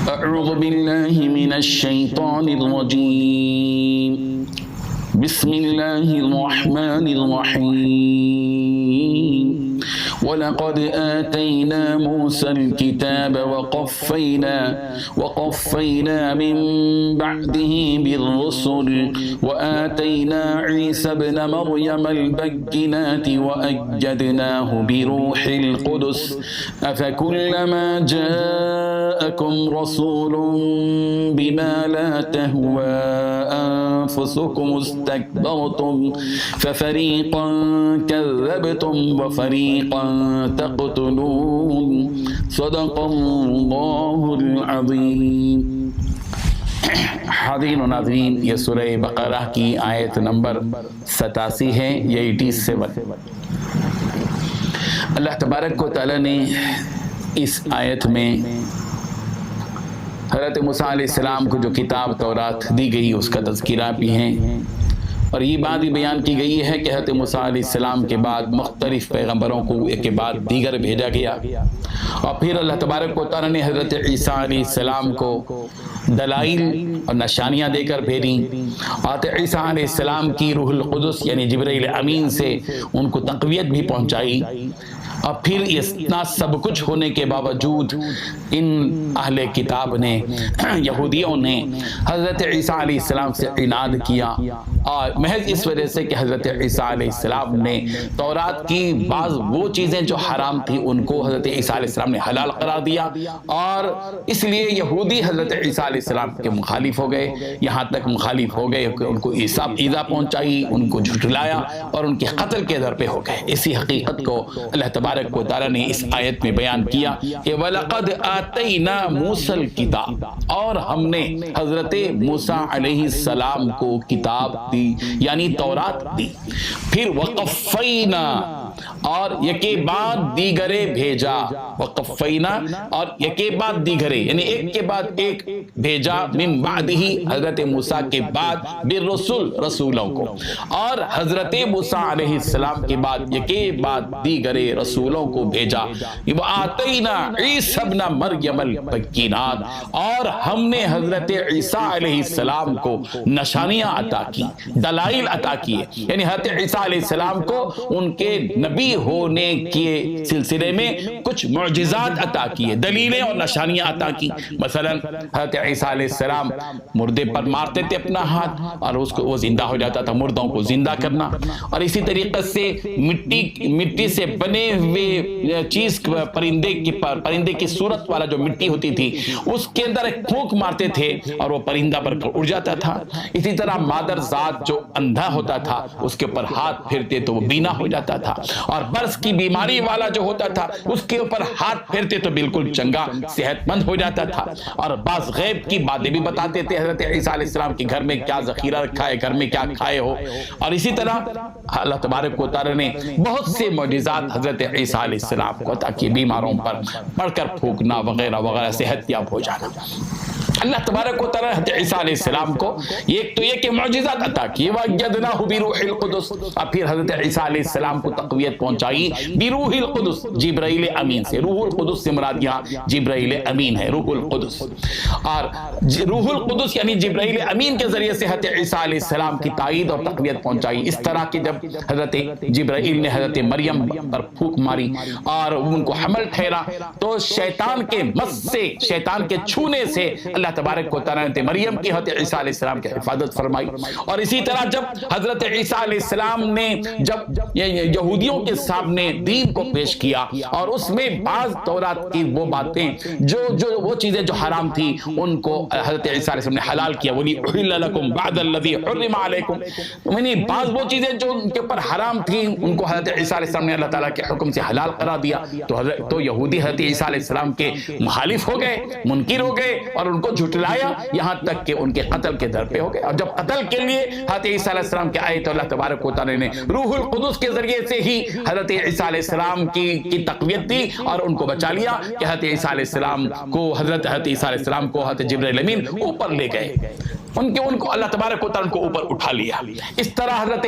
أعوذ بالله من الشيطان الرجيم بسم الله الرحمن الرحيم وَلَقَدْ آتَيْنَا مُوسَى الْكِتَابَ وَقَفَّيْنَا مِن بَعْدِهِ بِالرُّسُلِ وَآتَيْنَا عِيسَى ابْنَ مَرْيَمَ الْبَيِّنَاتِ وَأَيَّدْنَاهُ بِرُوحِ الْقُدُسِ أَفَكُلَّمَا جَاءَكُمْ رَسُولٌ بِمَا لَا تَهْوَى أَنفُسُكُمُ اسْتَكْبَرْتُمْ فَفَرِيقًا كَذَّبْتُمْ وَفَرِيقًا تَقْتُلُونَ صدق اللہ العظیم۔ حاضرین و ناظرین، یہ سورہ بقرہ کی آیت نمبر 87 ہے، یہ 87۔ اللہ تبارک و تعالی نے اس آیت میں حضرت موسیٰ علیہ السلام کو جو کتاب تورات دی گئی اس کا تذکرہ بھی ہے، اور یہ بات بھی بیان کی گئی ہے کہ حضرت موسیٰ علیہ السلام کے بعد مختلف پیغمبروں کو ایک کے بعد دیگر بھیجا گیا، اور پھر اللہ تبارک و تعالی نے حضرت عیسیٰ علیہ السلام کو دلائل اور نشانیاں دے کر بھیجیں، اور عیسیٰ علیہ السلام کی روح القدس یعنی جبرائیل امین سے ان کو تقویت بھی پہنچائی، اور پھر اتنا سب کچھ ہونے کے باوجود ان اہل کتاب نے، یہودیوں نے حضرت عیسیٰ علیہ السلام سے عناد کیا، اور محض اس وجہ سے کہ حضرت عیسیٰ علیہ السلام نے تورات کی بعض وہ چیزیں جو حرام تھی ان کو حضرت عیسیٰ علیہ السلام نے حلال قرار دیا، اور اس لیے یہودی حضرت عیسیٰ علیہ السلام کے مخالف ہو گئے، یہاں تک مخالف ہو گئے کہ ان کو ایذا پہنچائی، ان کو جھٹلایا اور ان کے قتل کے در پہ ہو گئے۔ اسی حقیقت کو اللہ تبارک و تعالی نے اس آیت میں بیان کیا کہ وَلَقَدْ آتَيْنَا مُوسَى الْكِتَابَ، اور ہم نے حضرت موسیٰ علیہ السلام کو کتاب دی یعنی تورات دی، پھر وَقَفَّيْنَا، اور یکے بعد دیگرے بھیجا، وَقَفَّيْنَا اور یکے بعد دیگرے یعنی ایک کے بعد ایک بھیجا، من بعدہ حضرت موسیٰ کے بعد، بالرسل رسولوں کو، اور حضرت موسیٰ علیہ السلام کے بعد یکے بعد دیگرے رسولوں کو بھیجا، وَآتَيْنَا عِيسَى ابْنَ مَرْيَمَ الْبَيِّنَاتِ، اور ہم نے حضرت عیسیٰ علیہ السلام کو نشانیاں عطا کی، دلائل عطا کیے، یعنی حضرت عیسیٰ علیہ السلام کو ان کے نبی ہونے کے سلسلے میں کچھ معجزات عطا کیے، دلیلیں اور نشانیاں عطا کی۔ مثلا حضرت عیسیٰ علیہ السلام مردے پر مارتے تھے اپنا ہاتھ اور اس کو وہ زندہ ہو جاتا تھا، مردوں کو زندہ کرنا، اور اسی طریقے سے مٹی سے بنے ہوئے چیز پرندے کی صورت والا جو مٹی ہوتی تھی اس کے اندر ایک پھونک مارتے تھے اور وہ پرندہ پر اڑ جاتا تھا۔ اسی طرح مادر ذات جو اندھا ہوتا تھا اس کے اوپر ہاتھ پھیرتے تو وہ بینا ہو جاتا تھا، اور برس کی بیماری والا جو ہوتا تھا اس کے اوپر ہاتھ پھیرتے تو بالکل چنگا صحت مند ہو جاتا تھا، اور بعض غیب کی باتیں بھی بتاتے تھے حضرت عیسیٰ علیہ السلام کے گھر میں کیا ذخیرہ رکھا ہے، گھر میں کیا کھائے ہو، اور اسی طرح اللہ تبارک و تعالی نے بہت سے معجزات حضرت عیسیٰ علیہ السلام کو عطا کیے، بیماروں پر پڑھ کر پھونکنا وغیرہ وغیرہ، صحت یاب ہو جانا۔ اللہ تبارک و تعالی حضرت عیسیٰ علیہ السلام کو ایک تو یہ کہ معجزات عطا کیے، وَأَيَّدْنَاهُ بِرُوحِ الْقُدُسِ، اور پھر حضرت عیسیٰ علیہ السلام کو تقویت پہنچائی بروح القدس، جبرائیل امین سے۔ روح القدس سے مراد یہاں جبرائیل امین ہے، روح القدس، اور روح القدس یعنی جبرائیل امین کے ذریعے سے حضرت عیسیٰ علیہ السلام کی تائید اور تقویت پہنچائی۔ اس طرح کہ جب حضرت جبرائیل نے حضرت مریم پر پھونک ماری اور ان کو حمل ٹھہرا تو شیطان کے مس سے، شیطان کے چھونے سے اللہ تبارک و تعالی نے مریم کی حضرت عیسیٰ علیہ السلام کی حفاظت فرمائی۔ اور اسی طرح جب حضرت عیسیٰ علیہ السلام نے جب یہودیوں کے سامنے دین کو پیش کیا اور اس میں بعض تورات کی وہ باتیں جو وہ چیزیں جو حرام تھی ان کو حضرت عیسیٰ علیہ السلام نے حلال کیا، ولی احل لکم بعد الذی حرم علیکم، یعنی بعض وہ چیزیں جو ان کے اوپر حرام تھیں ان کو حضرت عیسیٰ علیہ السلام نے اللہ تعالیٰ کے حکم سے حلال قرار دیا، تو یہودی حضرت عیسیٰ علیہ السلام کے مخالف ہو گئے، منکر ہو گئے اور ان کو جھٹلایا یہاں تک کہ ان کے قتل کے در پہ ہو گئے. اور جب قتل کے لیے حضرت عیسیٰ علیہ السلام کے آئے تو اللہ تبارک و تعالی نے روح القدس کے ذریعے سے ہی حضرت عیسیٰ علیہ السلام کی تقویت دی اور ان کو بچا لیا کہ حضرت عیسیٰ علیہ السلام کو حضرت عیسیٰ علیہ السلام کو حضرت جبرائیل امین اوپر لے گئے. ان کو اللہ تبارک و تعالی ان کو اوپر اٹھا لیا. اس طرح حضرت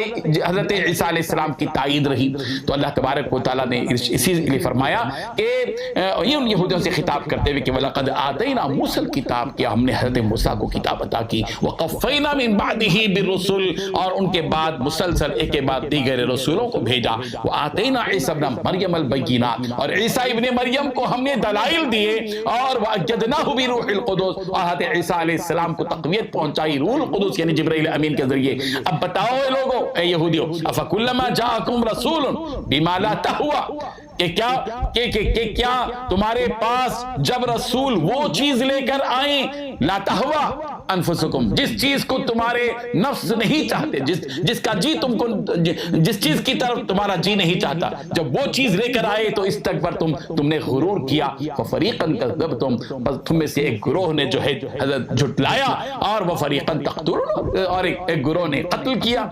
عیسیٰ علیہ السلام کی تائید رہی. تو اللہ تبارک و تعالی نے اسی لیے فرمایا کہ ان یہودیوں سے خطاب کرتے ہوئے کہ وَلَقَدْ آتَيْنَا مُوسَى الْكِتَابَ، کہ ہم نے حضرت موسیٰ کو کتاب عطا کی، وَقَفَّيْنَا مِن بَعْدِهِ بِالرُّسُلِ، اور ان کے بعد مسلسل ایک کے بعد دیگر رسولوں کو بھیجا. وَآتَيْنَا عِيسَى ابْنَ مَرْيَمَ الْبَيِّنَاتِ، اور عیسیٰ ابن مریم کو ہم نے دلائل دیے. اور وَأَيَّدْنَاهُ بِرُوحِ الْقُدُسِ، اور حضرت عیسیٰ علیہ السلام کو تقویت پہنچائی روح القدس یعنی جبرائیل امین کے ذریعے. اب بتاؤ اے لوگوں، اے یہودیوں، أَفَكُلَّمَا جَاءَكُمْ رَسُولٌ بِمَا لَا تَهْوَىٰ، کہ کیا تمہارے پاس جب رسول وہ چیز لے کر آئیں لا تہوا انفسکم، جس چیز کو تمہارے نفس نہیں چاہتے، جس کا جی تم کو، جس چیز کی طرف تمہارا جی نہیں چاہتا، جب وہ چیز لے کر آئے تو استکبر تم نے غرور کیا. ففریقا کذبتم، تم میں سے ایک گروہ نے جو ہے حضرت جھٹلایا، اور وفریقا تقتلون، اور ایک گروہ نے قتل کیا.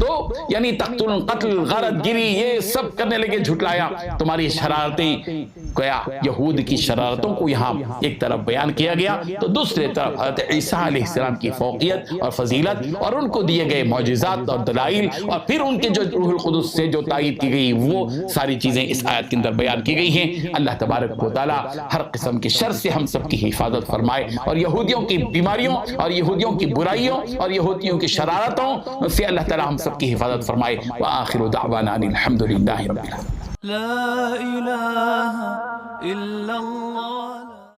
تو یعنی تقتل، قتل، غارت گیری، یہ سب کرنے لگے، جھٹلایا. تمہاری شرارتیں، گویا یہود کی شرارتوں کو یہاں ایک طرف بیان کیا گیا، تو دوسرے طرف حضرت عیسیٰ علیہ السلام کی فوقیت اور فضیلت اور ان کو دیے گئے معجزات اور دلائل، اور پھر ان کے جو روح القدس سے جو تائید کی گئی، وہ ساری چیزیں اس آیت کے اندر بیان کی گئی ہیں. اللہ تبارک و تعالی ہر قسم کے شر سے ہم سب کی حفاظت فرمائے، اور یہودیوں کی بیماریوں اور یہودیوں کی برائیوں اور یہودیوں کی شرارتوں سے اللہ تعالی ہم سب کی حفاظت فرمائے. وآخر دعوانا ان الحمد للہ رب العالمین. لا إله إلا الله.